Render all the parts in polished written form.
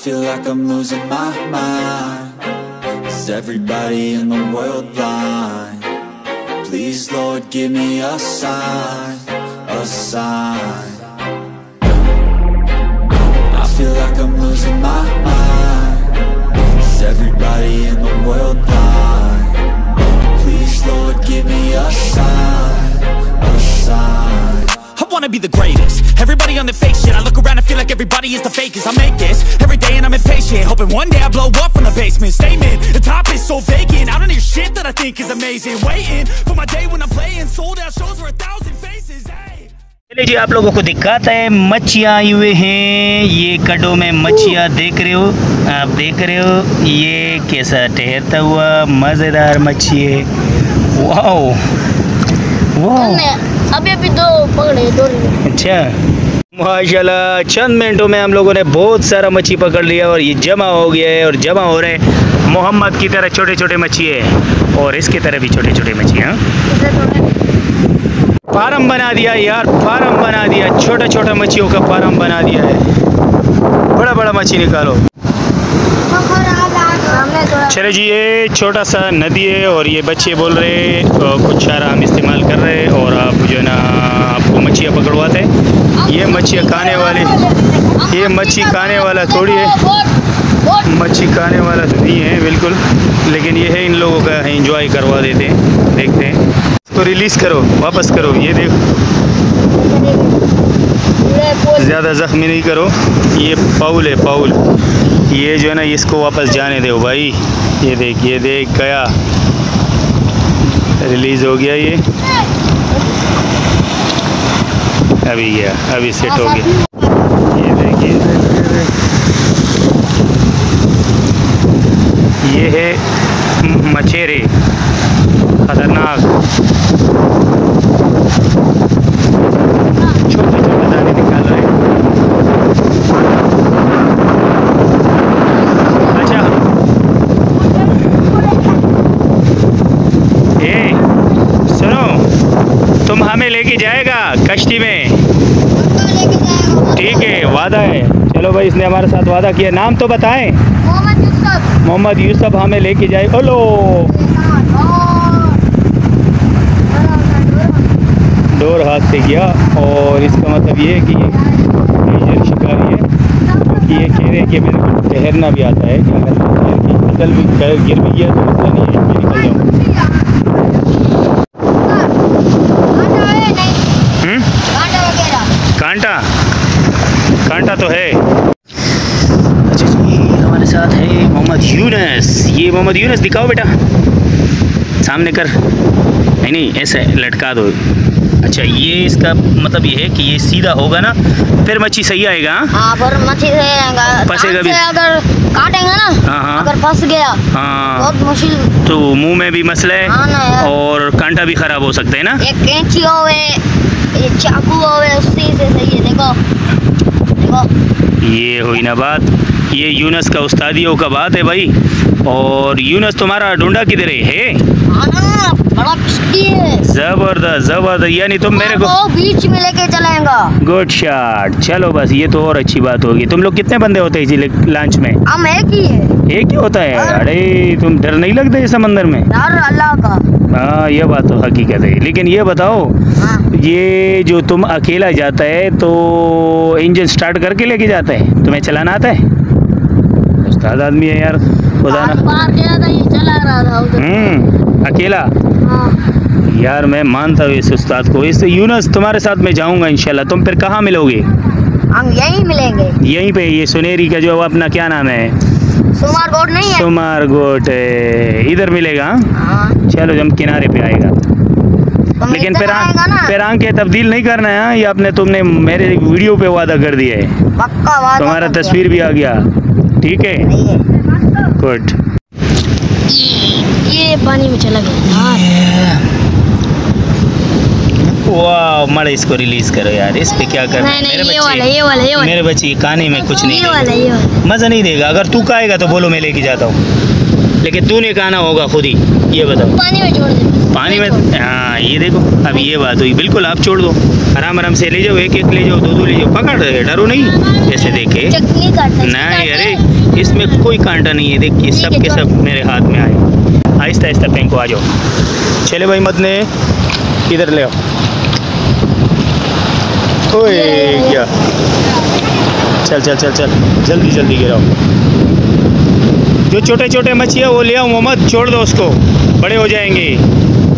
feel like I'm losing my mind. Is everybody in the world blind? Please Lord give me a sign, a sign. I feel like I'm losing my mind. Is everybody in the world blind? Please Lord give me a sign, a sign. I wanna be the greatest. Everybody on the fake shit. I look around and feel like everybody is the fakest. I make this every day and I'm impatient, hoping one day I blow up from the basement. Statement, the top is so vacant. I don't hear shit that I think is amazing. Waiting for my day when I'm playing sold out shows for 1,000 faces. Hey. चलिए जी, आप लोगों को दिखाता है मच्छियाँ आई हुए हैं। ये कड़ों में मच्छियाँ देख रहे हो, आप देख रहे हो ये कैसा ठहरता हुआ मज़ेदार मच्छी है। वाओ वाओ, अभी दो पकड़े, दो। अच्छा माशाल्लाह, चंद मिनटों में हम लोगों ने बहुत सारा मच्छी पकड़ लिया और ये जमा हो गया है और जमा हो रहे हैं। मोहम्मद की तरह छोटे छोटे मच्छी है और इसकी तरह भी छोटे छोटे मच्छी हैं। फार्म बना दिया यार, फार्म बना दिया, छोटा छोटा मच्छियों का फार्म बना दिया है। बड़ा बड़ा मच्छी निकालो। चले जी, ये छोटा सा नदी है और ये बच्चे बोल रहे कुछ चारा हम इस्तेमाल कर रहे हैं और आप जो है ना आपको मच्छियाँ पकड़वाते हैं। ये मच्छियाँ खाने वाली, ये मच्छी खाने वाला थोड़ी है, मच्छी खाने वाला तो नहीं है बिल्कुल, लेकिन ये है इन लोगों का एंजॉय करवा देते हैं। देखते हैं, इसको रिलीज़ करो, वापस करो। ये देखो, ज़्यादा ज़ख्मी नहीं करो। ये पाउल है, पाउल। ये जो है ना इसको वापस जाने दो भाई। ये देख गया, रिलीज़ हो गया। ये अभी गया, अभी सेट हो गया। ये देखिए, ये है मछेरे, खतरनाक छोटे छोटे दाने निकाल रहे हैं। अच्छा ए सुनो, तुम हमें लेके जाएगा कश्ती में? ठीक है, वादा है। चलो भाई, इसने हमारे साथ वादा किया। नाम तो बताएं। मोहम्मद यूसुफ हमें लेके जाए। ओलो, डोर हाथ से गया और इसका मतलब ये है कि ये मेजर शिकारी है, क्योंकि ये कह रहे हैं कि मेरे को तैरना भी आता है कि अगर तैर की अकल भी गिर भी गया तो उसका नहीं है, मैं निकल जाऊँ। कांटा, कांटा तो है। अच्छा जी, हमारे साथ है मोहम्मद यूनस। ये मोहम्मद यूनस दिखाओ बेटा, सामने कर। नहीं ऐसे लटका दो। अच्छा, ये इसका मतलब ये है कि ये सीधा होगा ना, फिर मच्छी सही आएगा। हाँ, पर मच्छी सही आएगा। फंसेगा भी अगर काटेंगे ना। हाँ, अगर फंस गया बहुत मुश्किल, तो मुंह में भी मसला है। हाँ, और कांटा भी खराब हो सकते हैं ना। एक कैंची होवे, ये चाकू होवे, उससे सही है। देखो देखो, ये हुई ना बात। ये यूनस का उस्तादियों का बात है भाई। और यूनस तुम्हारा ढूंढा किधर है? बड़ा है। जबरदस्त जबरदस्त, यानी तुम मेरे को बीच में लेके चलेगा। Good shot. चलो बस, ये तो और अच्छी बात होगी। तुम लोग कितने बंदे होते हैं इस लंच में? हम एक ही है। एक ही होता है? अरे तुम डर नहीं लगता इस समंदर में? डर अल्लाह का। हाँ, ये बात तो हकीकत है। लेकिन ये बताओ, ये जो तुम अकेला जाता है तो इंजन स्टार्ट करके लेके जाता है? तुम्हें चलाना आता है? उस्ताद आदमी है यार, खुदा ना। चला रहा था अकेला। हाँ। यार मैं मानता हूँ इस उस्ताद को। इस यूनस तुम्हारे साथ मैं जाऊँगा इंशाल्लाह। तुम फिर कहाँ मिलोगे? हम यहीं मिलेंगे, यहीं पे। ये सुनेरी का जो अपना क्या नाम है, सुमारगोट नहीं है? सुमारगोट इधर मिलेगा। हाँ। चलो, जब किनारे पे आएगा। लेकिन फिर आंखें तब्दील नहीं करना है। ये आपने तुमने मेरे वीडियो पे वादा कर दिया है। पक्का वादा। तुम्हारा तस्वीर भी आ गया, ठीक है? गुड। ये पानी में चला गया। वाह, मड़े इसको रिलीज करो यार। इस पे क्या करना है? मेरे बच्चे खाने में कुछ नहीं देगा, मज़ा नहीं देगा। अगर तू खाएगा तो बोलो मैं लेके जाता हूँ, लेकिन तूने खाना होगा खुद ही। ये बताओ। पानी में छोड़ दे। पानी में, हाँ ये देखो, अब ये बात हुई। बिल्कुल आप छोड़ दो, आराम आराम से ले जाओ, एक एक ले जाओ, दो दो ले जाओ, पकड़, डरो नहीं। जैसे देखे नहीं, अरे इसमें कोई कांटा नहीं है, देखिए सब के सब मेरे हाथ में आए। आहिस्ता आहिस्ता फेंको, आ जाओ। चले भाई मत ने, इधर ले आओ। ओए क्या, चल चल चल चल, जल्दी जल्दी गिराओ। जो छोटे छोटे मछलियाँ वो ले आओ मोहम्मद, छोड़ दो उसको, बड़े हो जाएंगे।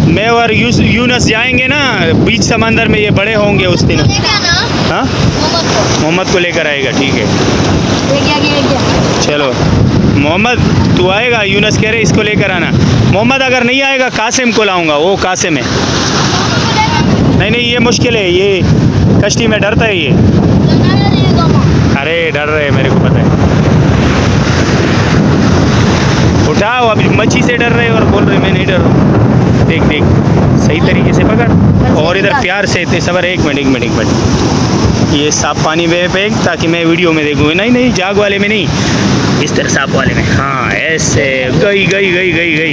मैं और यूनस जाएंगे ना बीच समंदर में, ये बड़े होंगे उस दिन। हाँ मोहम्मद को लेकर आएगा, ठीक है। चलो मोहम्मद तू आएगा, यूनस कह रहे इसको लेकर आना। मोहम्मद अगर नहीं आएगा कासिम को लाऊंगा, वो कासिम है। नहीं नहीं ये मुश्किल है, ये कश्ती में डरता है ये। अरे डर रहे, मेरे को पता है। उठाओ, अभी मच्छी से डर रहे और बोल रहे मैं नहीं डर रहा। देख देख, सही तरीके से पकड़, और इधर प्यार से सबर। एक मिनट एक मिनट एक मिनट, ये साफ पानी में फेंक ताकि मैं वीडियो में देखूँ। नहीं नहीं जाग वाले में नहीं, इस तरह साफ वाले में। हाँ ऐसे, गई गई गई गई गई।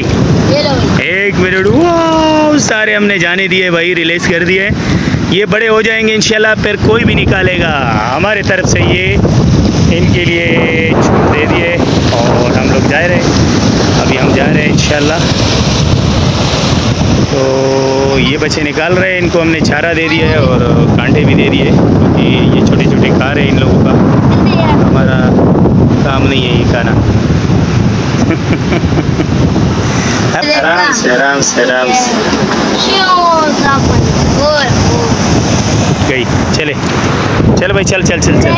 एक मिनट, वाह सारे हमने जाने दिए भाई, रिलीज कर दिए। ये बड़े हो जाएंगे इंशाल्लाह, फिर कोई भी निकालेगा। हमारे तरफ से ये इनके लिए छूट दे दिए और हम लोग जा रहे हैं। अभी हम जा रहे हैं इंशाल्लाह। तो ये बच्चे निकाल रहे हैं, इनको हमने चारा दे दिया है और कांटे भी दे दिए, क्योंकि ये छोटे छोटे खा रहे हैं इन लोगों का। हमारा काम नहीं है ये खाना। आराम से आराम से आराम से गई। चले चल भाई, चल चल चल चल।